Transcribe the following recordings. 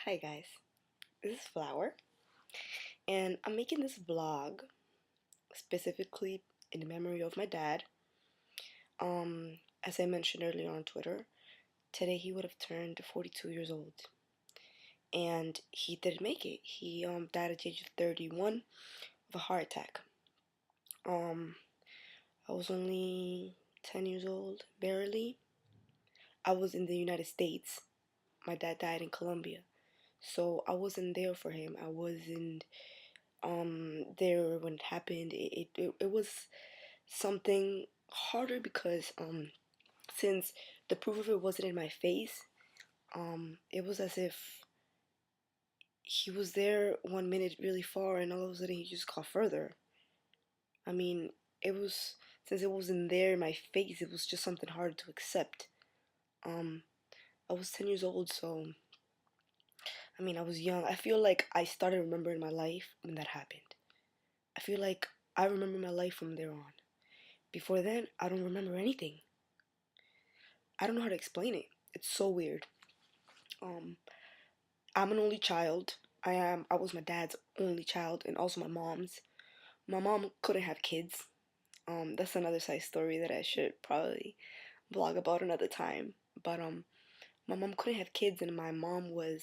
Hi guys, this is Flower, and I'm making this vlog specifically in memory of my dad. As I mentioned earlier on Twitter, today he would have turned 42 years old, and he didn't make it. He died at the age of 31 of a heart attack. Um, I was only 10 years old, barely. I was in the United States. My dad died in Colombia, so I wasn't there for him. I wasn't there when it happened. It was something harder because since the proof of it wasn't in my face, it was as if he was there 1 minute really far and all of a sudden he just got further. I mean, it was, since it wasn't there in my face, it was just something hard to accept. um I was 10 years old, so I mean, I was young. I feel like I started remembering my life when that happened. I feel like I remember my life from there on. Before then, I don't remember anything. I don't know how to explain it. It's so weird. Um, I'm an only child. I was my dad's only child and also my mom's. My mom couldn't have kids. That's another side story that I should probably blog about another time. But my mom couldn't have kids and my mom was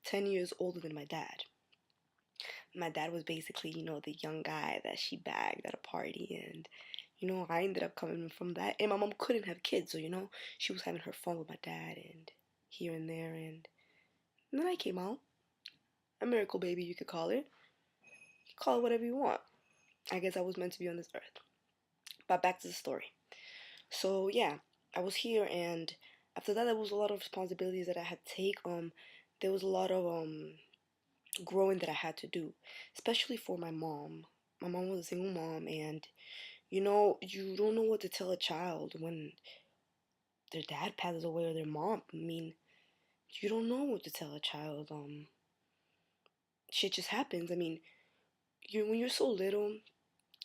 10 years older than my dad. My dad was basically, the young guy that she bagged at a party, and I ended up coming from that. And my mom couldn't have kids, so she was having her fun with my dad and here and there, and then I came out. A miracle baby, you could call it. You could call it whatever you want. I guess I was meant to be on this earth. But back to the story. So yeah, I was here, and after that, there was a lot of responsibilities that I had to take. There was a lot of growing that I had to do, especially for my mom. My mom was a single mom, and you don't know what to tell a child when their dad passes away or their mom. I mean, you don't know what to tell a child. Shit just happens. I mean, when you're so little,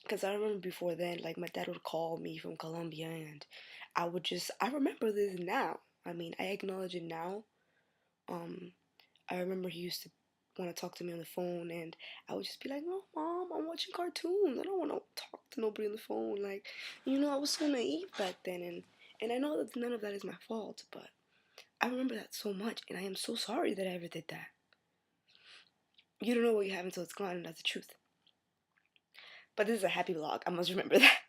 because I remember before then, like my dad would call me from Colombia, and I remember this now. I mean, I acknowledge it now. Um, I remember he used to want to talk to me on the phone, and I would just be like, "No, mom, I'm watching cartoons. I don't want to talk to nobody on the phone." Like, I was so naive back then, and I know that none of that is my fault, but I remember that so much, and I am so sorry that I ever did that. You don't know what you have until it's gone, and that's the truth. But this is a happy vlog. I must remember that.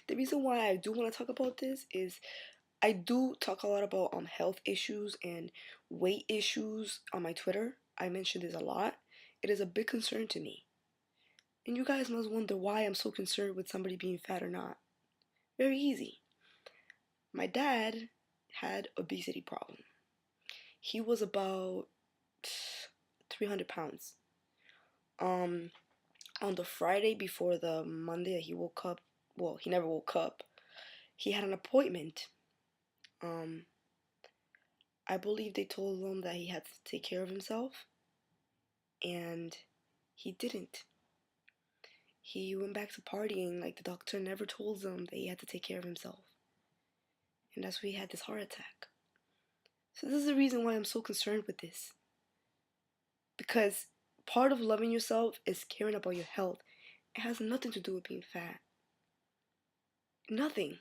The reason why I do want to talk about this is I do talk a lot about health issues and weight issues on my Twitter. I mention this a lot. It is a big concern to me. And you guys must wonder why I'm so concerned with somebody being fat or not. Very easy. My dad had obesity problem. He was about 300 pounds. On the Friday before the Monday that he woke up, well, he never woke up. He had an appointment. Um, I believe they told him that he had to take care of himself, and he didn't. He went back to partying like the doctor never told him that he had to take care of himself. And that's why he had this heart attack. So this is the reason why I'm so concerned with this. Because part of loving yourself is caring about your health. It has nothing to do with being fat. Nothing.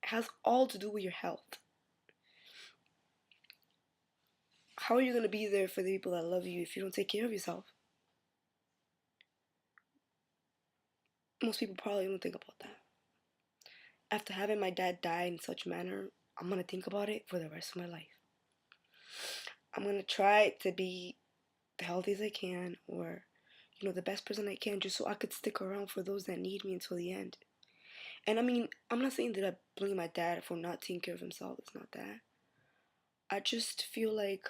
It has all to do with your health. How are you going to be there for the people that love you if you don't take care of yourself? Most people probably don't think about that. After having my dad die in such manner, I'm going to think about it for the rest of my life. I'm going to try to be the healthiest I can, or the best person I can, just so I could stick around for those that need me until the end. And I mean, I'm not saying that I blame my dad for not taking care of himself. It's not that. I just feel like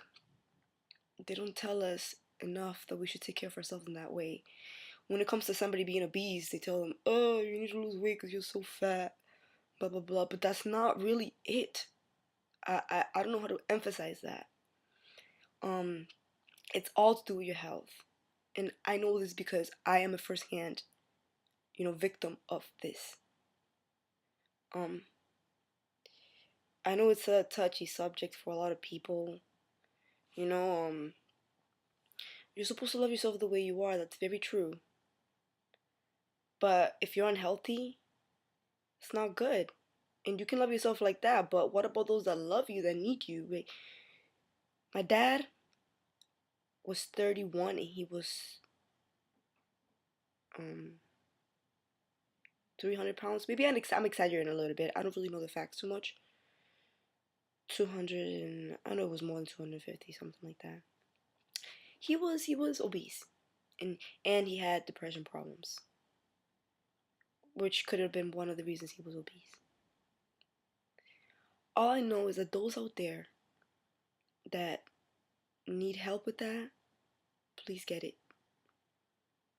they don't tell us enough that we should take care of ourselves in that way. When it comes to somebody being obese, they tell them, "Oh, you need to lose weight because you're so fat," blah blah blah. But that's not really it. I don't know how to emphasize that. It's all to do with your health, and I know this because I am a firsthand, victim of this. I know it's a touchy subject for a lot of people, You know, you're supposed to love yourself the way you are. That's very true. But if you're unhealthy, it's not good. And you can love yourself like that, but what about those that love you, that need you? Like, my dad was 31 and he was um 300 pounds. Maybe I'm exaggerating a little bit. I don't really know the facts too much. 200 and I know it was more than 250, something like that. He was obese, and he had depression problems, which could have been one of the reasons he was obese. All I know is that those out there that need help with that, please get it.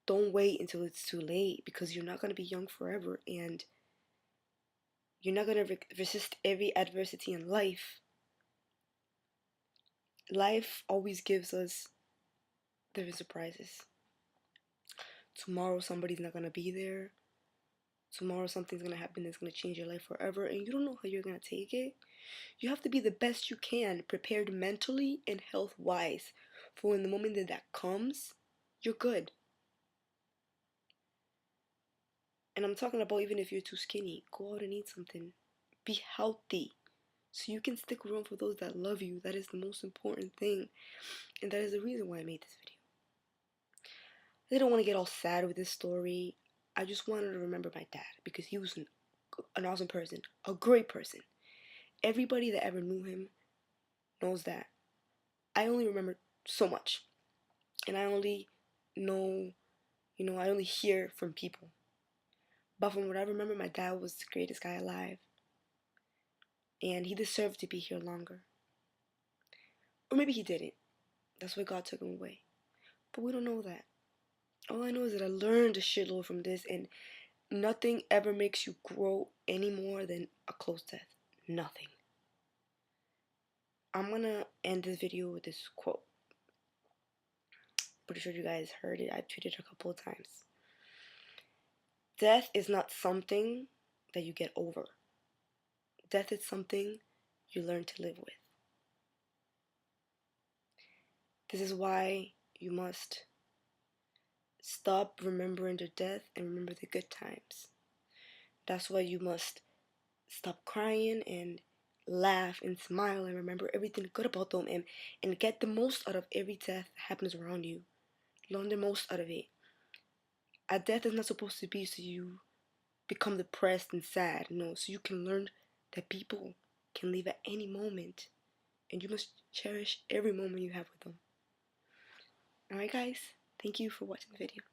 Don't wait until it's too late, because you're not going to be young forever, and you're not going to resist every adversity in life. Life always gives us different surprises. Tomorrow somebody's not going to be there. Tomorrow something's going to happen that's going to change your life forever, and you don't know how you're going to take it. You have to be the best you can, prepared mentally and health wise, for when the moment that comes, you're good. And I'm talking about even if you're too skinny, go out and eat something. Be healthy so you can stick around for those that love you. That is the most important thing. And that is the reason why I made this video. I didn't want to get all sad with this story. I just wanted to remember my dad, because he was an awesome person, a great person. Everybody that ever knew him knows that. I only remember so much. And I only know, I only hear from people. But from what I remember, my dad was the greatest guy alive. And he deserved to be here longer. Or maybe he didn't. That's why God took him away. But we don't know that. All I know is that I learned a shitload from this, and nothing ever makes you grow any more than a close death. Nothing. I'm gonna end this video with this quote. Pretty sure you guys heard it. I've tweeted it a couple of times. Death is not something that you get over. Death is something you learn to live with. This is why you must stop remembering the death and remember the good times. That's why you must stop crying and laugh and smile and remember everything good about them, and get the most out of every death that happens around you. Learn the most out of it. A death is not supposed to be so you become depressed and sad. No, so you can learn that people can leave at any moment, and you must cherish every moment you have with them. Alright guys, thank you for watching the video.